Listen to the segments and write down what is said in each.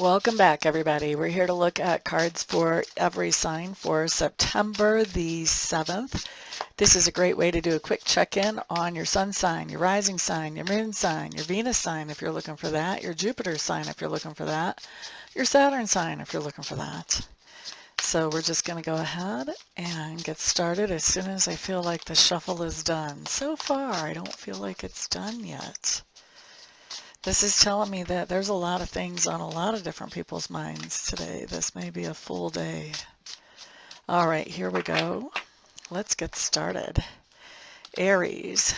Welcome back, everybody. We're here to look at cards for every sign for September the 7th. This is a great way to do a quick check-in on your sun sign, your rising sign, your moon sign, your Venus sign if you're looking for that, your Jupiter sign if you're looking for that, your Saturn sign if you're looking for that. So we're just going to go ahead and get started as soon as I feel like the shuffle is done. So far, I don't feel like it's done yet. This is telling me that there's a lot of things on a lot of different people's minds today. This may be a full day. All right, here we go. Let's get started. Aries.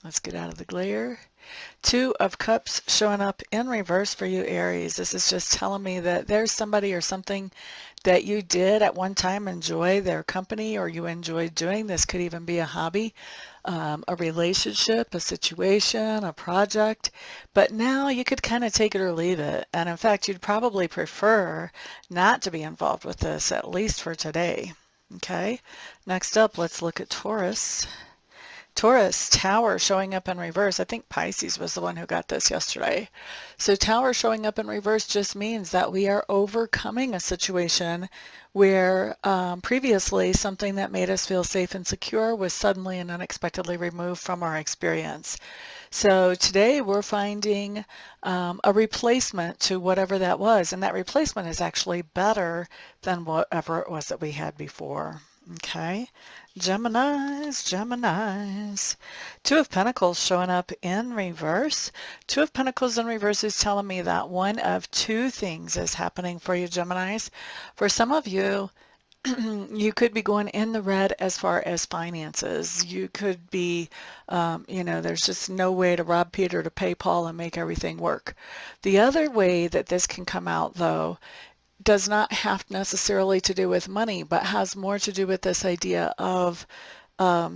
Let's get out of the glare. Two of Cups showing up in reverse for you, Aries. This is just telling me that there's somebody or something that you did at one time enjoy their company, or you enjoyed doing. This could even be a hobby, a relationship, a situation, a project. But now you could kind of take it or leave it. And in fact, you'd probably prefer not to be involved with this, at least for today. Okay, next up, let's look at Taurus. Taurus, Tower showing up in reverse. I think Pisces was the one who got this yesterday. So Tower showing up in reverse just means that we are overcoming a situation where previously something that made us feel safe and secure was suddenly and unexpectedly removed from our experience. So today we're finding a replacement to whatever that was, and that replacement is actually better than whatever it was that we had before. Okay, Geminis. Two of Pentacles showing up in reverse. Two of Pentacles in reverse is telling me that one of two things is happening for you, Geminis. For some of you, you could be going in the red as far as finances. You could be, there's just no way to rob Peter to pay Paul and make everything work. The other way that this can come out, though, does not have necessarily to do with money, but has more to do with this idea of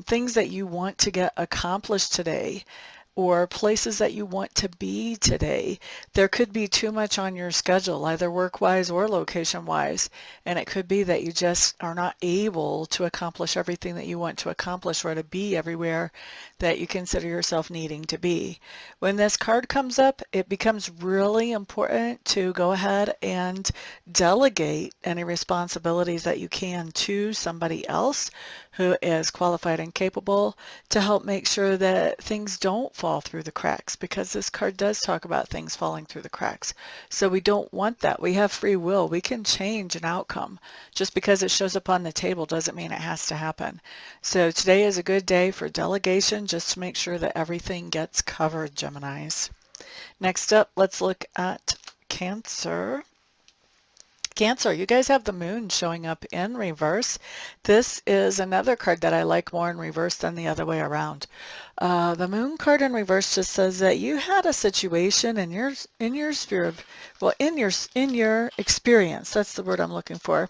things that you want to get accomplished today, or places that you want to be today. There could be too much on your schedule, either work-wise or location-wise, and it could be that you just are not able to accomplish everything that you want to accomplish, or to be everywhere that you consider yourself needing to be. When this card comes up, it becomes really important to go ahead and delegate any responsibilities that you can to somebody else who is qualified and capable to help make sure that things don't fall through the cracks, because this card does talk about things falling through the cracks. So we don't want that. We have free will. We can change an outcome. Just because it shows up on the table doesn't mean it has to happen. So today is a good day for delegation, just to make sure that everything gets covered, Geminis. Next up, let's look at Cancer. Cancer, you guys have the moon showing up in reverse. This is another card that I like more in reverse than the other way around. The moon card in reverse just says that you had a situation in your sphere of, well, in your experience. That's the word I'm looking for.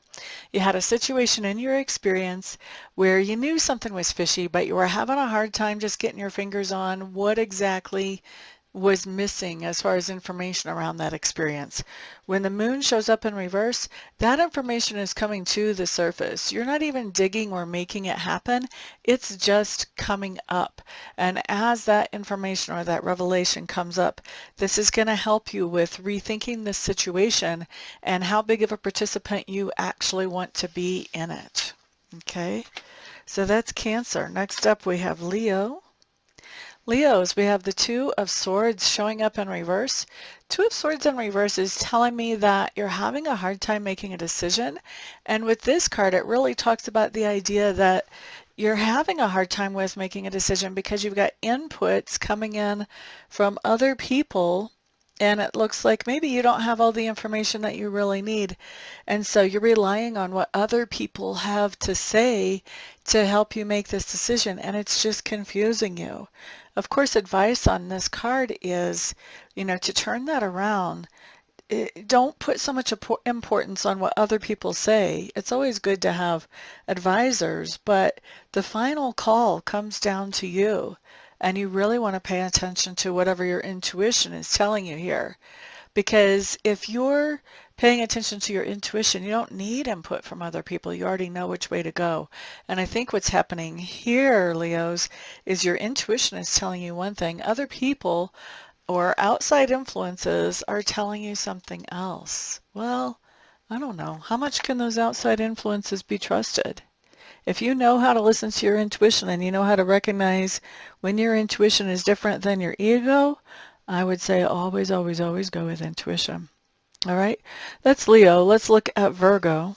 You had a situation in your experience where you knew something was fishy, but you were having a hard time just getting your fingers on what exactly was missing as far as information around that experience. When the moon shows up in reverse, that information is coming to the surface. You're not even digging or making it happen. It's just coming up. And as that information or that revelation comes up, this is going to help you with rethinking this situation and how big of a participant you actually want to be in it. Okay, so that's Cancer. Next up we have Leo. Leos, we have the Two of Swords showing up in reverse. Two of Swords in reverse is telling me that you're having a hard time making a decision. And with this card, it really talks about the idea that you're having a hard time with making a decision because you've got inputs coming in from other people, and it looks like maybe you don't have all the information that you really need. And so you're relying on what other people have to say to help you make this decision, and it's just confusing you. Of course, advice on this card is, to turn that around. Don't put so much importance on what other people say. It's always good to have advisors, but the final call comes down to you, and you really want to pay attention to whatever your intuition is telling you here. Because if you're paying attention to your intuition, you don't need input from other people. You already know which way to go. And I think what's happening here, Leos, is your intuition is telling you one thing. Other people or outside influences are telling you something else. Well, I don't know. How much can those outside influences be trusted? If you know how to listen to your intuition and you know how to recognize when your intuition is different than your ego, I would say always, always, always go with intuition. All right, that's Leo. Let's look at Virgo.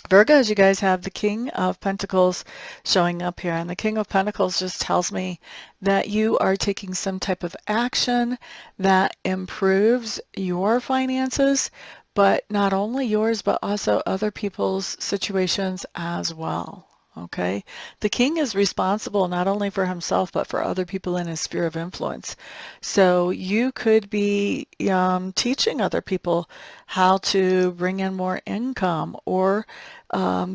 Virgos, you guys have the King of Pentacles showing up here, and the King of Pentacles just tells me that you are taking some type of action that improves your finances, but not only yours, but also other people's situations as well. Okay, the king is responsible not only for himself, but for other people in his sphere of influence. So you could be teaching other people how to bring in more income, or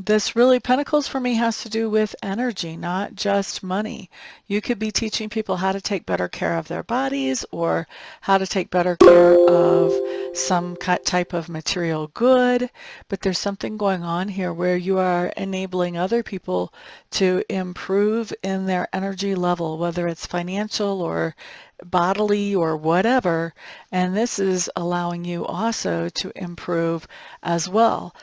this really, Pentacles for me has to do with energy, not just money. You could be teaching people how to take better care of their bodies, or how to take better care of some type of material good, but there's something going on here where you are enabling other people to improve in their energy level, whether it's financial or bodily or whatever, and this is allowing you also to improve as well.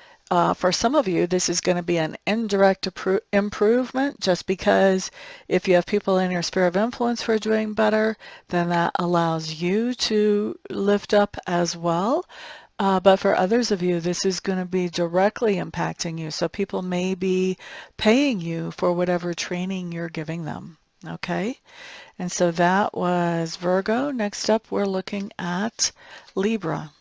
For some of you, this is going to be an indirect improvement, just because if you have people in your sphere of influence who are doing better, then that allows you to lift up as well. But for others of you, this is going to be directly impacting you. So people may be paying you for whatever training you're giving them. Okay? And so that was Virgo. Next up, we're looking at Libra.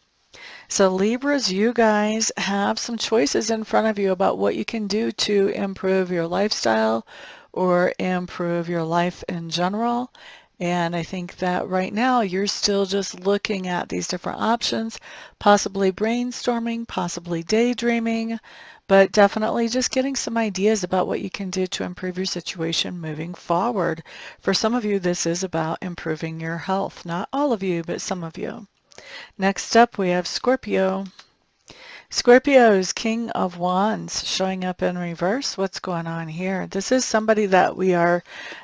So Libras, you guys have some choices in front of you about what you can do to improve your lifestyle or improve your life in general. And I think that right now you're still just looking at these different options, possibly brainstorming, possibly daydreaming, but definitely just getting some ideas about what you can do to improve your situation moving forward. For some of you, this is about improving your health. Not all of you, but some of you. Next up, we have Scorpio. Scorpio's King of Wands showing up in reverse. What's going on here? This is somebody that we are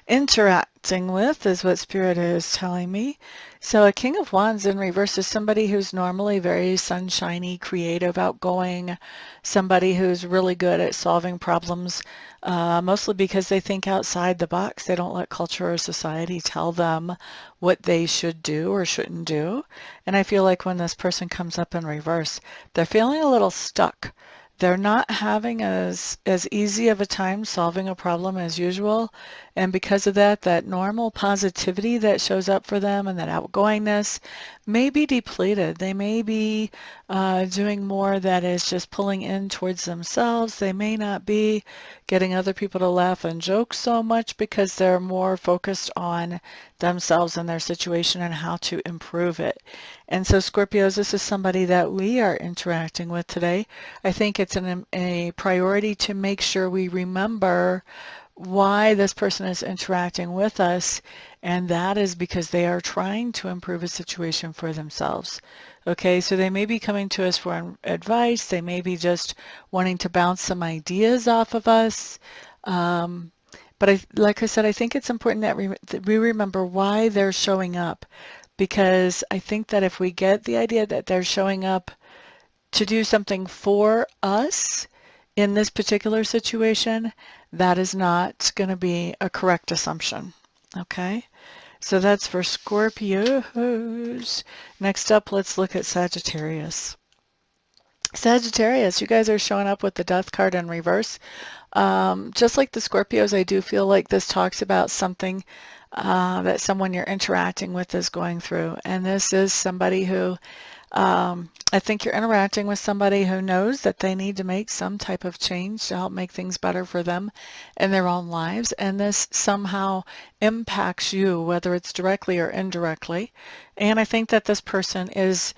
interacting with, is what Spirit is telling me. So a King of Wands in reverse is somebody who's normally very sunshiny, creative, outgoing, somebody who's really good at solving problems, mostly because they think outside the box. They don't let culture or society tell them what they should do or shouldn't do. And I feel like when this person comes up in reverse, they're feeling a little stuck. They're not having as easy of a time solving a problem as usual. And because of that, that normal positivity that shows up for them and that outgoingness may be depleted. They may be doing more that is just pulling in towards themselves. They may not be getting other people to laugh and joke so much because they're more focused on themselves and their situation and how to improve it. And so Scorpios, this is somebody that we are interacting with today. I think it's a priority to make sure we remember why this person is interacting with us, and that is because they are trying to improve a situation for themselves. Okay, so they may be coming to us for advice, they may be just wanting to bounce some ideas off of us, but like I said, I think it's important that we remember why they're showing up, because I think that if we get the idea that they're showing up to do something for us in this particular situation, that is not going to be a correct assumption. Okay, so that's for Scorpios. Next up, let's look at Sagittarius. Sagittarius, you guys are showing up with the Death card in reverse. Just like the Scorpios, I do feel like this talks about something that someone you're interacting with is going through. And this is somebody who, I think you're interacting with somebody who knows that they need to make some type of change to help make things better for them in their own lives. And this somehow impacts you, whether it's directly or indirectly. And I think that this person is,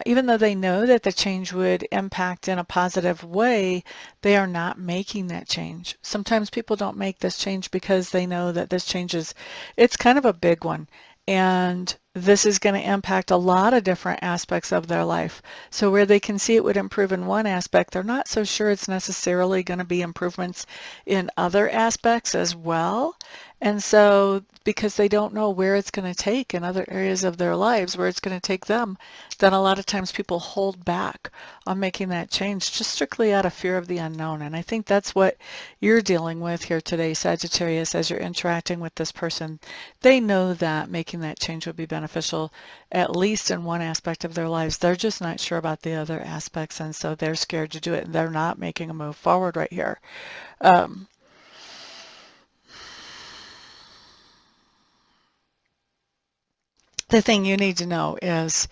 even though they know that the change would impact in a positive way, they are not making that change. Sometimes people don't make this change because they know that this change is, it's kind of a big one. And this is going to impact a lot of different aspects of their life. So where they can see it would improve in one aspect, they're not so sure it's necessarily going to be improvements in other aspects as well. And so because they don't know where it's going to take in other areas of their lives, where it's going to take them, then a lot of times people hold back on making that change just strictly out of fear of the unknown. And I think that's what you're dealing with here today, Sagittarius, as you're interacting with this person. They know that making that change would be beneficial, at least in one aspect of their lives. They're just not sure about the other aspects, and so they're scared to do it, and they're not making a move forward right here. Um, the thing you need to know is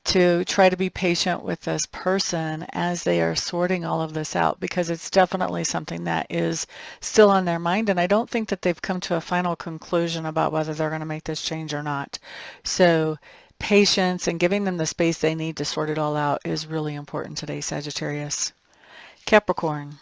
to try to be patient with this person as they are sorting all of this out, because it's definitely something that is still on their mind, and I don't think that they've come to a final conclusion about whether they're going to make this change or not. So patience and giving them the space they need to sort it all out is really important today, Sagittarius. Capricorn.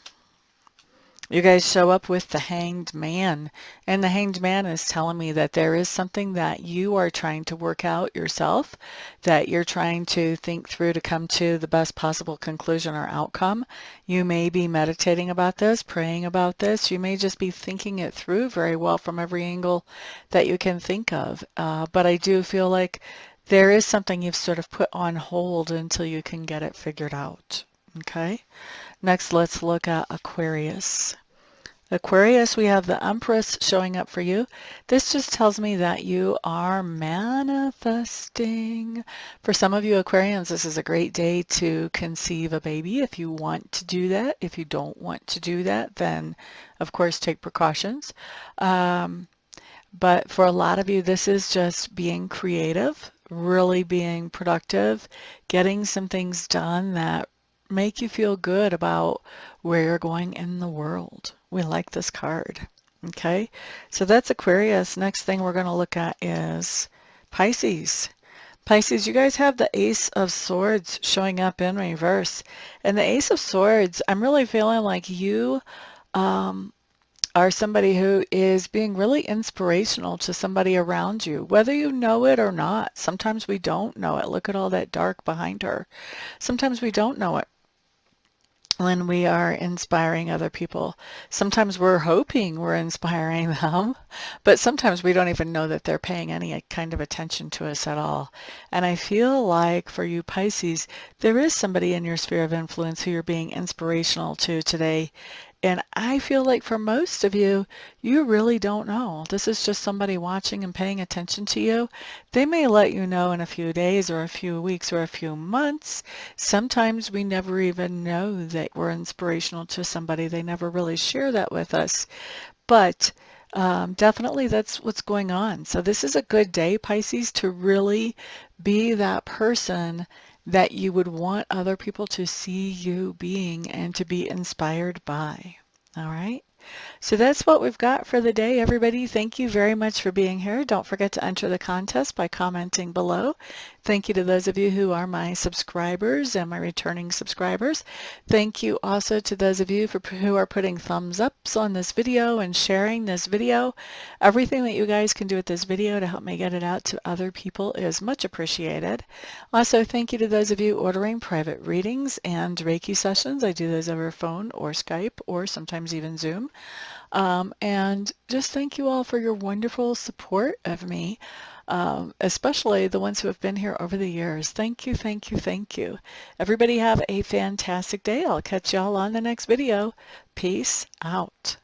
You guys show up with the Hanged Man, and the Hanged Man is telling me that there is something that you are trying to work out yourself, that you're trying to think through to come to the best possible conclusion or outcome. You may be meditating about this, praying about this. You may just be thinking it through very well from every angle that you can think of. But I do feel like there is something you've sort of put on hold until you can get it figured out. Okay? Next, let's look at Aquarius. Aquarius, we have the Empress showing up for you. This just tells me that you are manifesting. For some of you Aquarians, this is a great day to conceive a baby if you want to do that. If you don't want to do that, then of course take precautions. But for a lot of you, this is just being creative, really being productive, getting some things done that make you feel good about where you're going in the world. We like this card. Okay, so that's Aquarius. Next thing we're going to look at is Pisces. Pisces, you guys have the Ace of Swords showing up in reverse. And the Ace of Swords, I'm really feeling like you are somebody who is being really inspirational to somebody around you, whether you know it or not. Sometimes we don't know it. Look at all that dark behind her. Sometimes we don't know it when we are inspiring other people. Sometimes we're hoping we're inspiring them, but sometimes we don't even know that they're paying any kind of attention to us at all. And I feel like for you Pisces, there is somebody in your sphere of influence who you're being inspirational to today. And I feel like for most of you, you really don't know. This is just somebody watching and paying attention to you. They may let you know in a few days or a few weeks or a few months. Sometimes we never even know that we're inspirational to somebody. They never really share that with us. But definitely that's what's going on. So this is a good day, Pisces, to really be that person that you would want other people to see you being and to be inspired by. All right. So that's what we've got for the day, everybody. Thank you very much for being here. Don't forget to enter the contest by commenting below. Thank you to those of you who are my subscribers and my returning subscribers. Thank you also to those of you who are putting thumbs ups on this video and sharing this video. Everything that you guys can do with this video to help me get it out to other people is much appreciated. Also, thank you to those of you ordering private readings and Reiki sessions. I do those over phone or Skype or sometimes even Zoom. And just thank you all for your wonderful support of me, especially the ones who have been here over the years. Thank you, thank you, thank you. Everybody have a fantastic day. I'll catch y'all on the next video. Peace out.